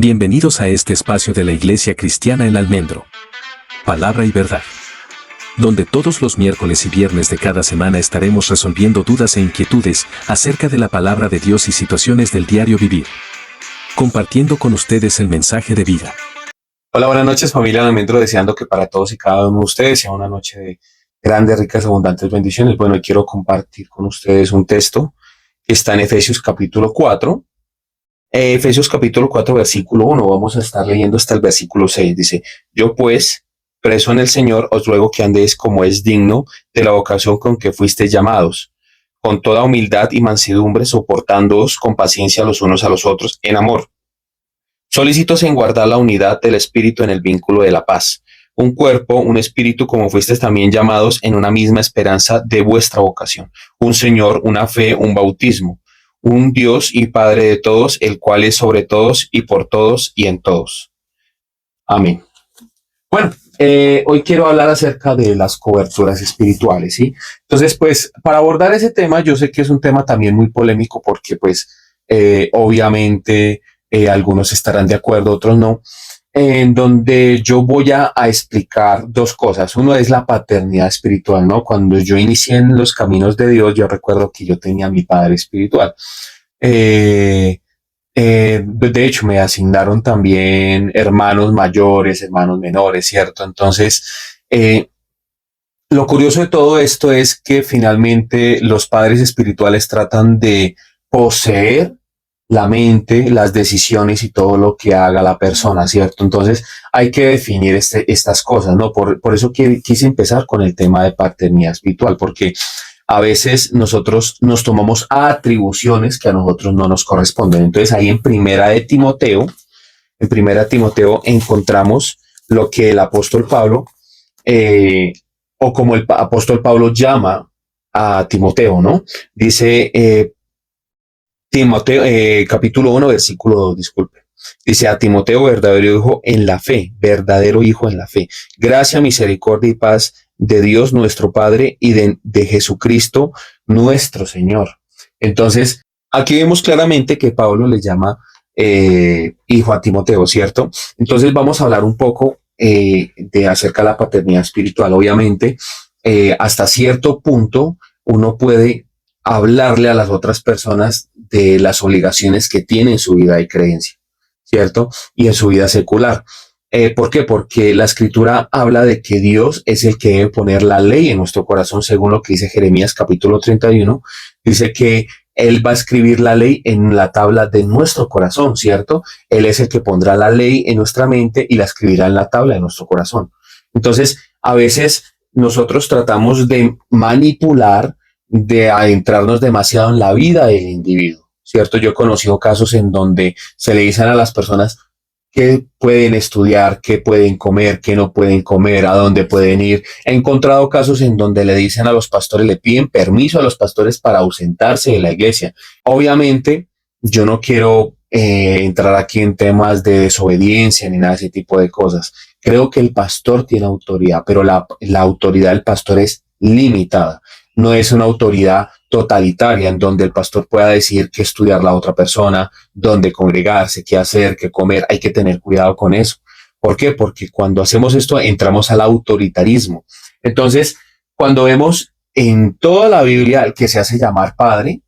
Bienvenidos a este espacio de la Iglesia Cristiana El Almendro. Palabra y verdad. Donde todos los miércoles y viernes de cada semana estaremos resolviendo dudas e inquietudes acerca de la palabra de Dios y situaciones del diario vivir. Compartiendo con ustedes el mensaje de vida. Hola, buenas noches, familia El Almendro, deseando que para todos y cada uno de ustedes sea una noche de grandes, ricas, abundantes bendiciones. Bueno, hoy quiero compartir con ustedes un texto que está en Efesios capítulo 4. Efesios capítulo 4, versículo 1. Vamos a estar leyendo hasta el versículo 6. Dice: Yo pues, preso en el Señor, os ruego que andéis como es digno de la vocación con que fuisteis llamados, con toda humildad y mansedumbre, soportándoos con paciencia los unos a los otros en amor, solícitos en guardar la unidad del Espíritu en el vínculo de la paz. Un cuerpo, un espíritu, como fuisteis también llamados en una misma esperanza de vuestra vocación. Un Señor, una fe, un bautismo. Un Dios y Padre de todos, el cual es sobre todos y por todos y en todos. Amén. Bueno, hoy quiero hablar acerca de las coberturas espirituales, ¿sí? Entonces, pues, para abordar ese tema, yo sé que es un tema también muy polémico porque, pues, obviamente, algunos estarán de acuerdo, otros no, en donde yo voy a explicar dos cosas. Uno es la paternidad espiritual, ¿no? Cuando yo inicié en los caminos de Dios, yo recuerdo que yo tenía a mi padre espiritual. De hecho, me asignaron también hermanos mayores, hermanos menores, ¿cierto? Entonces, lo curioso de todo esto es que finalmente los padres espirituales tratan de poseer la mente, las decisiones y todo lo que haga la persona, ¿cierto? Entonces hay que definir estas cosas, ¿no? Por eso quise empezar con el tema de paternidad espiritual, porque a veces nosotros nos tomamos atribuciones que a nosotros no nos corresponden. Entonces ahí en primera Timoteo encontramos lo que el apóstol Pablo, o como el apóstol Pablo llama a Timoteo, ¿no? Dice, Timoteo, capítulo 1, versículo 2, disculpe. Dice: a Timoteo, verdadero hijo en la fe. Gracia, misericordia y paz de Dios nuestro Padre y de Jesucristo nuestro Señor. Entonces, aquí vemos claramente que Pablo le llama hijo a Timoteo, ¿cierto? Entonces vamos a hablar un poco de acerca de la paternidad espiritual. Obviamente, hasta cierto punto uno puede hablarle a las otras personas de las obligaciones que tiene en su vida de creencia, ¿cierto? Y en su vida secular. ¿Por qué? Porque la escritura habla de que Dios es el que debe poner la ley en nuestro corazón, según lo que dice Jeremías capítulo 31. Dice que Él va a escribir la ley en la tabla de nuestro corazón, ¿cierto? Él es el que pondrá la ley en nuestra mente y la escribirá en la tabla de nuestro corazón. Entonces, a veces nosotros tratamos de manipular, de adentrarnos demasiado en la vida del individuo, ¿cierto? Yo he conocido casos en donde se le dicen a las personas qué pueden estudiar, qué pueden comer, qué no pueden comer, a dónde pueden ir. He encontrado casos en donde le dicen a los pastores, le piden permiso a los pastores para ausentarse de la iglesia. Obviamente, yo no quiero entrar aquí en temas de desobediencia ni nada de ese tipo de cosas. Creo que el pastor tiene autoridad, pero la autoridad del pastor es limitada. No es una autoridad totalitaria en donde el pastor pueda decir qué estudiar la otra persona, dónde congregarse, qué hacer, qué comer. Hay que tener cuidado con eso. ¿Por qué? Porque cuando hacemos esto entramos al autoritarismo. Entonces, cuando vemos en toda la Biblia el que se hace llamar Padre,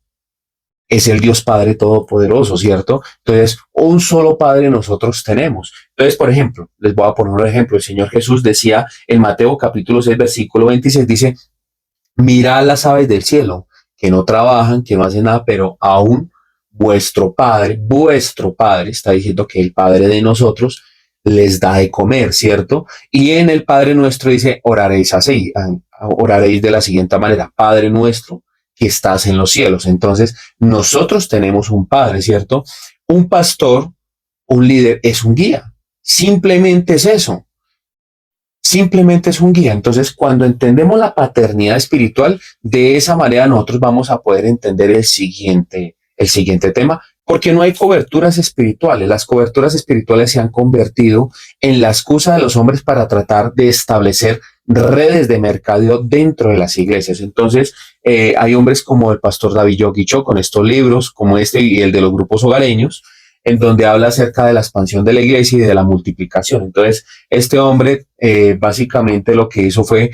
es el Dios Padre Todopoderoso, ¿cierto? Entonces, un solo Padre nosotros tenemos. Entonces, por ejemplo, les voy a poner un ejemplo. El Señor Jesús decía en Mateo capítulo 6, versículo 26, dice: mirad las aves del cielo, que no trabajan, que no hacen nada, pero aún vuestro Padre, está diciendo que el Padre de nosotros les da de comer, ¿cierto? Y en el Padre nuestro dice: oraréis así, oraréis de la siguiente manera: Padre nuestro que estás en los cielos. Entonces, nosotros tenemos un Padre, ¿cierto? Un pastor, un líder, es un guía. Simplemente es eso. Simplemente es un guía. Entonces, cuando entendemos la paternidad espiritual, de esa manera nosotros vamos a poder entender el siguiente tema, porque no hay coberturas espirituales. Las coberturas espirituales se han convertido en la excusa de los hombres para tratar de establecer redes de mercadeo dentro de las iglesias. Entonces, hay hombres como el pastor David Yoguicho con estos libros, como este y el de los grupos hogareños, en donde habla acerca de la expansión de la iglesia y de la multiplicación. Entonces, este hombre básicamente lo que hizo fue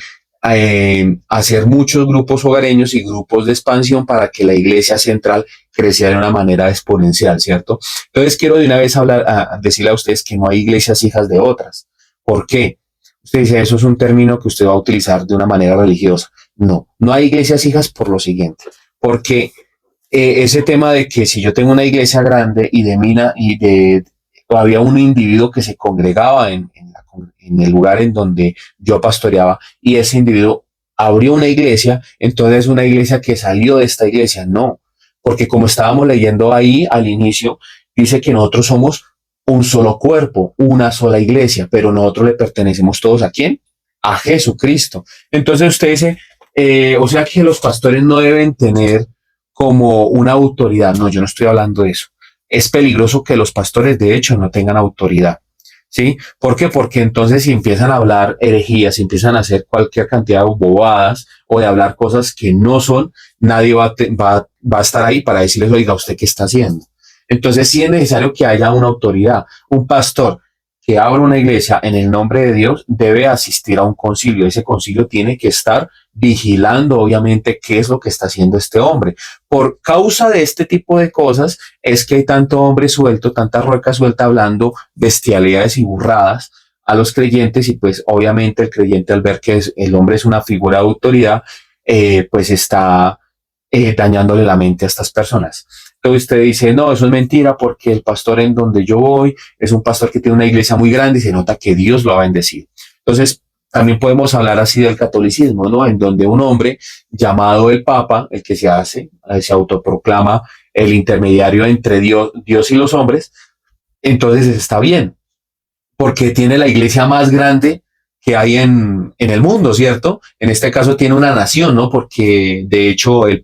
hacer muchos grupos hogareños y grupos de expansión para que la iglesia central creciera de una manera exponencial, ¿cierto? Entonces, quiero de una vez decirle a ustedes que no hay iglesias hijas de otras. ¿Por qué? Usted dice, eso es un término que usted va a utilizar de una manera religiosa. No, no hay iglesias hijas por lo siguiente, porque ese tema de que si yo tengo una iglesia grande y de mina y de había un individuo que se congregaba en el lugar en donde yo pastoreaba y ese individuo abrió una iglesia, entonces una iglesia que salió de esta iglesia, no, porque como estábamos leyendo ahí al inicio, dice que nosotros somos un solo cuerpo, una sola iglesia, pero nosotros le pertenecemos todos ¿a quién? A Jesucristo. Entonces usted dice, o sea que los pastores no deben tener como una autoridad. No, yo no estoy hablando de eso. Es peligroso que los pastores de hecho no tengan autoridad. ¿Sí? ¿Por qué? Porque entonces si empiezan a hablar herejías, si empiezan a hacer cualquier cantidad de bobadas o de hablar cosas que no son, nadie va a estar ahí para decirles, oiga, ¿usted qué está haciendo? Entonces sí es necesario que haya una autoridad. Un pastor que abra una iglesia en el nombre de Dios debe asistir a un concilio. Ese concilio tiene que estar vigilando, obviamente, qué es lo que está haciendo este hombre. Por causa de este tipo de cosas es que hay tanto hombre suelto, tanta rueca suelta hablando bestialidades y burradas a los creyentes y pues obviamente el creyente al ver que el hombre es una figura de autoridad, pues está dañándole la mente a estas personas. Entonces usted dice, no, eso es mentira porque el pastor en donde yo voy es un pastor que tiene una iglesia muy grande y se nota que Dios lo ha bendecido. Entonces, también podemos hablar así del catolicismo, ¿no? En donde un hombre llamado el Papa, el que se autoproclama el intermediario entre Dios y los hombres, entonces está bien, porque tiene la iglesia más grande que hay en el mundo, ¿cierto? En este caso tiene una nación, ¿no? Porque de hecho el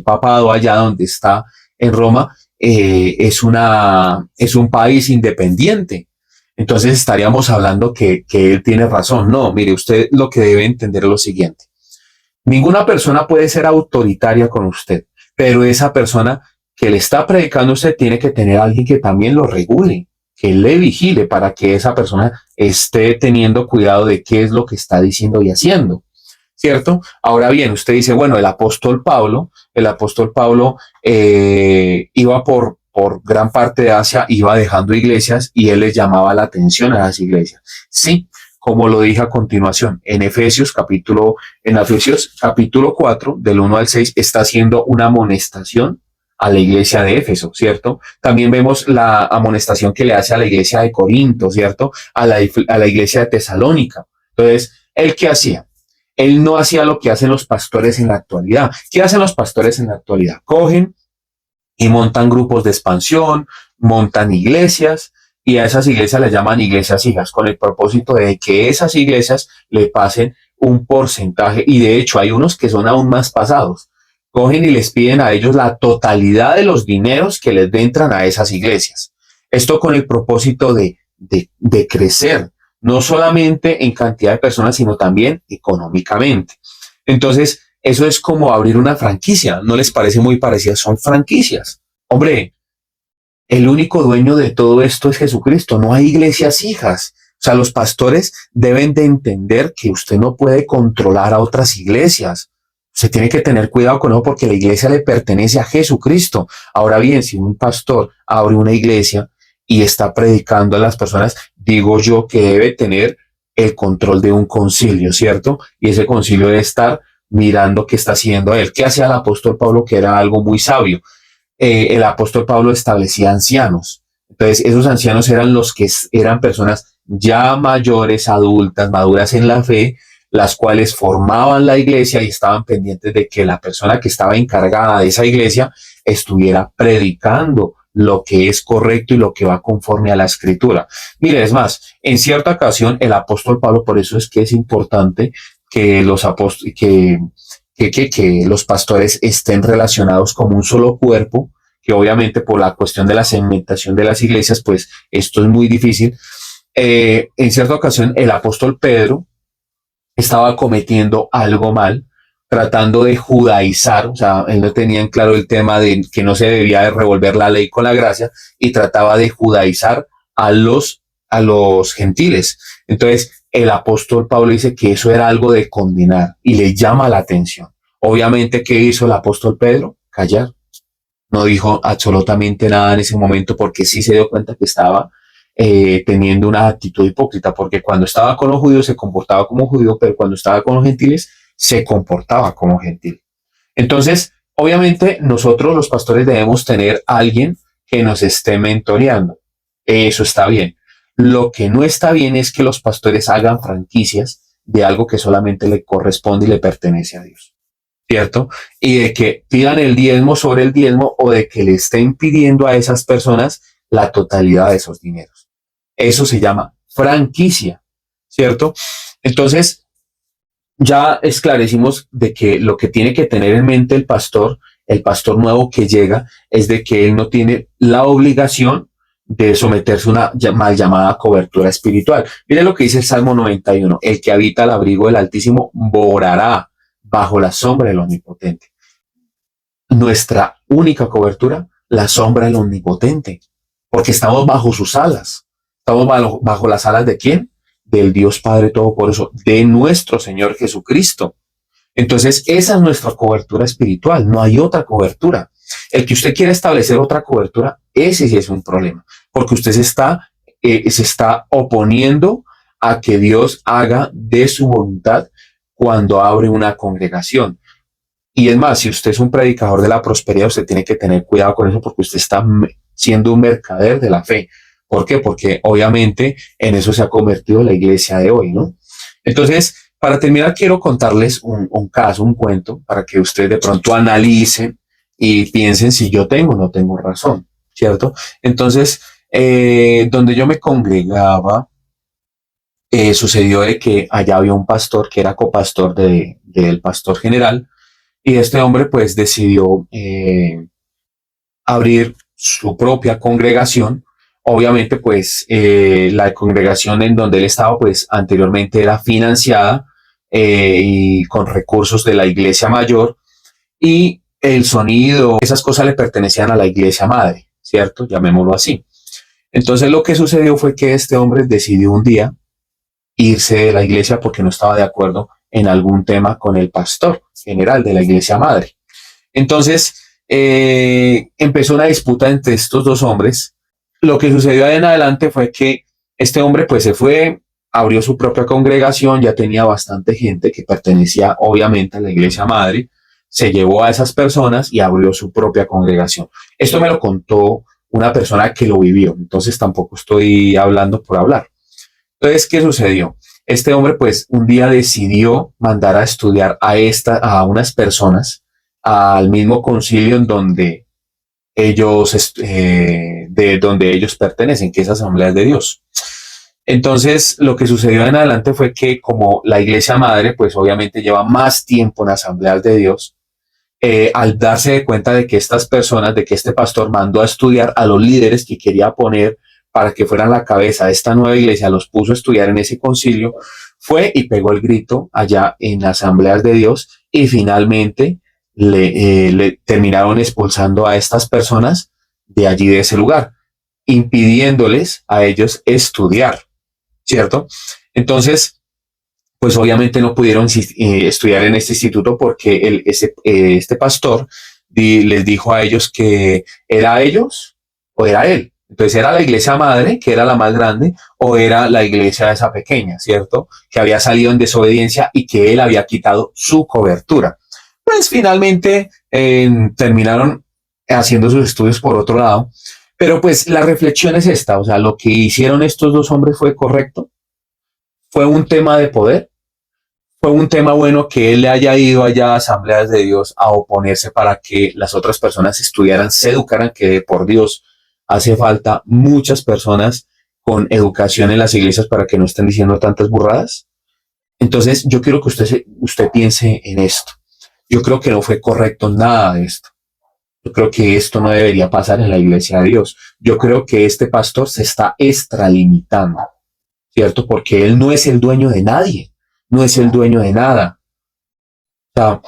papado allá donde está en Roma es un país independiente. Entonces estaríamos hablando que él tiene razón. No, mire, usted lo que debe entender es lo siguiente. Ninguna persona puede ser autoritaria con usted, pero esa persona que le está predicando a usted tiene que tener a alguien que también lo regule, que le vigile para que esa persona esté teniendo cuidado de qué es lo que está diciendo y haciendo, ¿cierto? Ahora bien, usted dice, bueno, el apóstol Pablo iba por gran parte de Asia, iba dejando iglesias y él les llamaba la atención a las iglesias. Sí, como lo dije a continuación, en Efesios capítulo 4, del 1 al 6, está haciendo una amonestación a la iglesia de Éfeso, ¿cierto? También vemos la amonestación que le hace a la iglesia de Corinto, ¿cierto? A la iglesia de Tesalónica. Entonces, ¿él qué hacía? Él no hacía lo que hacen los pastores en la actualidad. ¿Qué hacen los pastores en la actualidad? Cogen y montan grupos de expansión, montan iglesias, y a esas iglesias les llaman iglesias hijas, con el propósito de que esas iglesias le pasen un porcentaje, y de hecho hay unos que son aún más pasados. Cogen y les piden a ellos la totalidad de los dineros que les entran a esas iglesias. Esto con el propósito de crecer, no solamente en cantidad de personas, sino también económicamente. Entonces, eso es como abrir una franquicia. ¿No les parece muy parecida? Son franquicias. Hombre, el único dueño de todo esto es Jesucristo. No hay iglesias hijas. O sea, los pastores deben de entender que usted no puede controlar a otras iglesias. Se tiene que tener cuidado con eso porque la iglesia le pertenece a Jesucristo. Ahora bien, si un pastor abre una iglesia y está predicando a las personas, digo yo que debe tener el control de un concilio, ¿cierto? Y ese concilio debe estar mirando qué está haciendo él. ¿Qué hacía el apóstol Pablo? Que era algo muy sabio. El apóstol Pablo establecía ancianos. Entonces, esos ancianos eran los que eran personas ya mayores, adultas, maduras en la fe, las cuales formaban la iglesia y estaban pendientes de que la persona que estaba encargada de esa iglesia estuviera predicando lo que es correcto y lo que va conforme a la escritura. Mire, es más, en cierta ocasión el apóstol Pablo, por eso es que es importante que los que los pastores estén relacionados como un solo cuerpo, que obviamente por la cuestión de la segmentación de las iglesias, pues esto es muy difícil. En cierta ocasión el apóstol Pedro estaba cometiendo algo mal tratando de judaizar, o sea, él no tenía en claro el tema de que no se debía de revolver la ley con la gracia y trataba de judaizar a los gentiles. Entonces, el apóstol Pablo dice que eso era algo de condenar y le llama la atención. Obviamente, ¿qué hizo el apóstol Pedro? Callar. No dijo absolutamente nada en ese momento porque sí se dio cuenta que estaba teniendo una actitud hipócrita, porque cuando estaba con los judíos se comportaba como judío, pero cuando estaba con los gentiles se comportaba como gentil. Entonces, obviamente, nosotros los pastores debemos tener a alguien que nos esté mentoreando. Eso está bien. Lo que no está bien es que los pastores hagan franquicias de algo que solamente le corresponde y le pertenece a Dios, ¿cierto? Y de que pidan el diezmo sobre el diezmo o de que le estén pidiendo a esas personas la totalidad de esos dineros. Eso se llama franquicia, ¿cierto? Entonces, ya esclarecimos de que lo que tiene que tener en mente el pastor nuevo que llega, es de que él no tiene la obligación de someterse a una mal llamada cobertura espiritual. Mire lo que dice el Salmo 91, el que habita al abrigo del Altísimo morará bajo la sombra del Omnipotente. Nuestra única cobertura, la sombra del Omnipotente, porque estamos bajo sus alas. Estamos bajo las alas ¿de quién? Del Dios Padre Todopoderoso, de nuestro Señor Jesucristo. Entonces, esa es nuestra cobertura espiritual, no hay otra cobertura. El que usted quiera establecer otra cobertura, ese sí es un problema, porque usted se está oponiendo a que Dios haga de su voluntad cuando abre una congregación. Y es más, si usted es un predicador de la prosperidad, usted tiene que tener cuidado con eso porque usted está siendo un mercader de la fe. ¿Por qué? Porque obviamente en eso se ha convertido la iglesia de hoy, ¿no? Entonces, para terminar, quiero contarles un caso, un cuento, para que ustedes de pronto analicen y piensen si yo tengo o no tengo razón, ¿cierto? Entonces, donde yo me congregaba, sucedió de que allá había un pastor que era copastor del pastor general, y este hombre pues decidió abrir su propia congregación. Obviamente pues la congregación en donde él estaba pues anteriormente era financiada y con recursos de la iglesia mayor, y el sonido, esas cosas le pertenecían a la iglesia madre, ¿cierto? Llamémoslo así. Entonces lo que sucedió fue que este hombre decidió un día irse de la iglesia porque no estaba de acuerdo en algún tema con el pastor general de la iglesia madre. Entonces empezó una disputa entre estos dos hombres. Lo que sucedió de en adelante fue que este hombre pues se fue, abrió su propia congregación, ya tenía bastante gente que pertenecía obviamente a la iglesia madre, se llevó a esas personas y abrió su propia congregación. Esto me lo contó una persona que lo vivió, entonces tampoco estoy hablando por hablar. Entonces, ¿qué sucedió? Este hombre, pues, un día decidió mandar a estudiar a unas personas al mismo concilio en donde donde ellos pertenecen, que es Asambleas de Dios. Entonces, lo que sucedió en adelante fue que como la iglesia madre, pues obviamente lleva más tiempo en Asambleas de Dios, al darse de cuenta de que estas personas, de que este pastor mandó a estudiar a los líderes que quería poner para que fueran la cabeza de esta nueva iglesia, los puso a estudiar en ese concilio, fue y pegó el grito allá en Asambleas de Dios y finalmente le terminaron expulsando a estas personas de allí, de ese lugar, impidiéndoles a ellos estudiar, ¿cierto? Entonces, pues obviamente no pudieron estudiar en este instituto porque este pastor les dijo a ellos que era ellos o era él. Entonces era la iglesia madre, que era la más grande, o era la iglesia esa pequeña, ¿cierto? Que había salido en desobediencia y que él había quitado su cobertura. Pues finalmente terminaron haciendo sus estudios por otro lado. Pero pues la reflexión es esta, o sea, lo que hicieron estos dos hombres fue correcto, fue un tema de poder, fue un tema bueno que él le haya ido allá a Asambleas de Dios a oponerse para que las otras personas estudiaran, se educaran, que por Dios hace falta muchas personas con educación en las iglesias para que no estén diciendo tantas burradas. Entonces yo quiero que usted piense en esto. Yo creo que no fue correcto nada de esto. Yo creo que esto no debería pasar en la iglesia de Dios. Yo creo que este pastor se está extralimitando, ¿cierto? Porque él no es el dueño de nadie, no es el dueño de nada. O sea,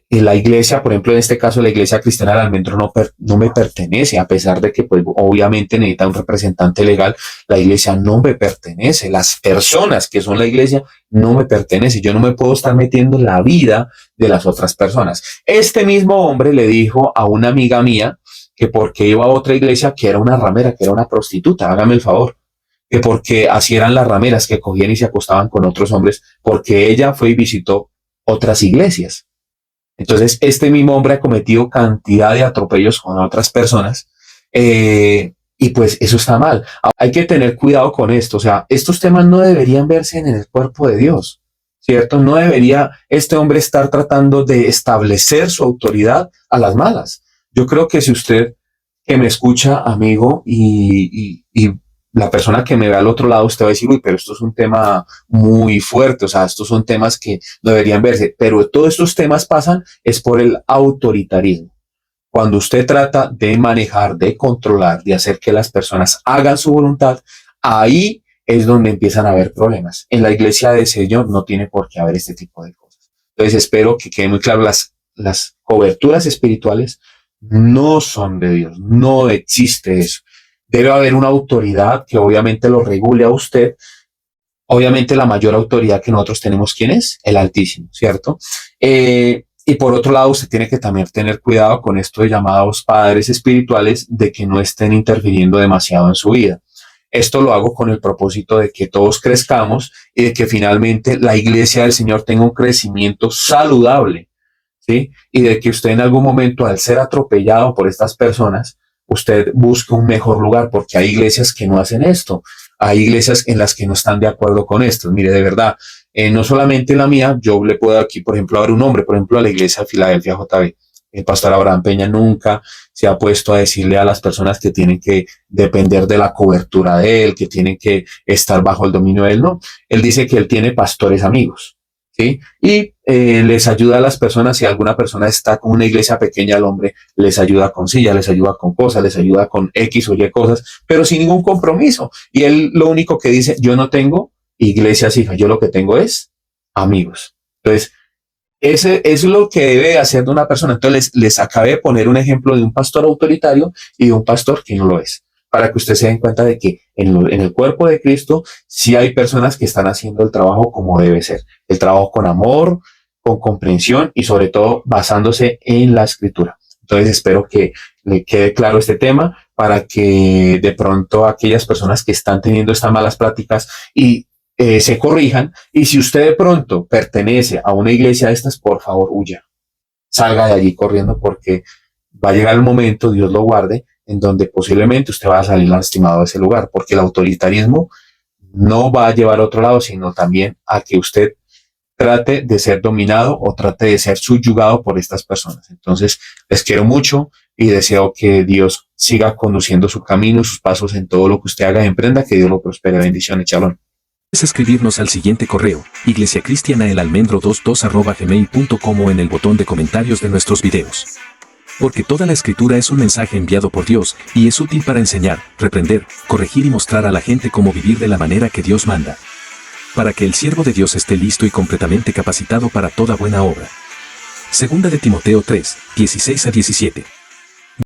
Y la iglesia, por ejemplo, en este caso, la iglesia cristiana del Almendro no me pertenece, a pesar de que, pues, obviamente necesita un representante legal. La iglesia no me pertenece. Las personas que son la iglesia no me pertenecen. Yo no me puedo estar metiendo en la vida de las otras personas. Este mismo hombre le dijo a una amiga mía que porque iba a otra iglesia, que era una ramera, que era una prostituta, hágame el favor, que porque así eran las rameras, que cogían y se acostaban con otros hombres, porque ella fue y visitó otras iglesias. Entonces, este mismo hombre ha cometido cantidad de atropellos con otras personas, y pues eso está mal. Hay que tener cuidado con esto. O sea, estos temas no deberían verse en el cuerpo de Dios, ¿cierto? No debería este hombre estar tratando de establecer su autoridad a las malas. Yo creo que si usted que me escucha, amigo, y la persona que me ve al otro lado, usted va a decir, uy, pero esto es un tema muy fuerte, o sea, estos son temas que no deberían verse, pero todos estos temas pasan es por el autoritarismo. Cuando usted trata de manejar, de controlar, de hacer que las personas hagan su voluntad, ahí es donde empiezan a haber problemas. En la iglesia del Señor no tiene por qué haber este tipo de cosas. Entonces espero que quede muy claro, las coberturas espirituales no son de Dios, no existe eso. Debe haber una autoridad que obviamente lo regule a usted. Obviamente la mayor autoridad que nosotros tenemos, ¿quién es? El Altísimo, ¿cierto? Y por otro lado, usted tiene que también tener cuidado con esto de llamados padres espirituales, de que no estén interfiriendo demasiado en su vida. Esto lo hago con el propósito de que todos crezcamos y de que finalmente la iglesia del Señor tenga un crecimiento saludable, ¿sí? Y de que usted en algún momento, al ser atropellado por estas personas, usted busque un mejor lugar, porque hay iglesias que no hacen esto. Hay iglesias en las que no están de acuerdo con esto. Mire, de verdad, no solamente la mía, yo le puedo aquí, por ejemplo, dar un nombre, por ejemplo, a la iglesia de Filadelfia JB. El pastor Abraham Peña nunca se ha puesto a decirle a las personas que tienen que depender de la cobertura de él, que tienen que estar bajo el dominio de él. No, él dice que él tiene pastores amigos, ¿sí? Y les ayuda a las personas. Si alguna persona está con una iglesia pequeña, el hombre les ayuda con silla, les ayuda con cosas, les ayuda con X o Y cosas, pero sin ningún compromiso. Y él lo único que dice, yo no tengo iglesias hijas, yo lo que tengo es amigos. Entonces, ese es lo que debe hacer de una persona. Entonces, les acabé de poner un ejemplo de un pastor autoritario y de un pastor que no lo es, para que usted se den cuenta de que en el cuerpo de Cristo sí hay personas que están haciendo el trabajo como debe ser, el trabajo con amor, con comprensión y sobre todo basándose en la Escritura. Entonces espero que le quede claro este tema para que de pronto aquellas personas que están teniendo estas malas prácticas y se corrijan. Y si usted de pronto pertenece a una iglesia de estas, por favor huya, salga de allí corriendo, porque va a llegar el momento, Dios lo guarde, en donde posiblemente usted va a salir lastimado de ese lugar, porque el autoritarismo no va a llevar a otro lado, sino también a que usted trate de ser dominado o trate de ser subyugado por estas personas. Entonces, les quiero mucho y deseo que Dios siga conduciendo su camino, sus pasos en todo lo que usted haga y emprenda, que Dios lo prospere. Bendiciones, shalom. Puedes escribirnos al siguiente correo, iglesiacristianaelalmendro22@gmail.com, o en el botón de comentarios de nuestros videos. Porque toda la Escritura es un mensaje enviado por Dios, y es útil para enseñar, reprender, corregir y mostrar a la gente cómo vivir de la manera que Dios manda, para que el siervo de Dios esté listo y completamente capacitado para toda buena obra. Segunda de Timoteo 3, 16-17.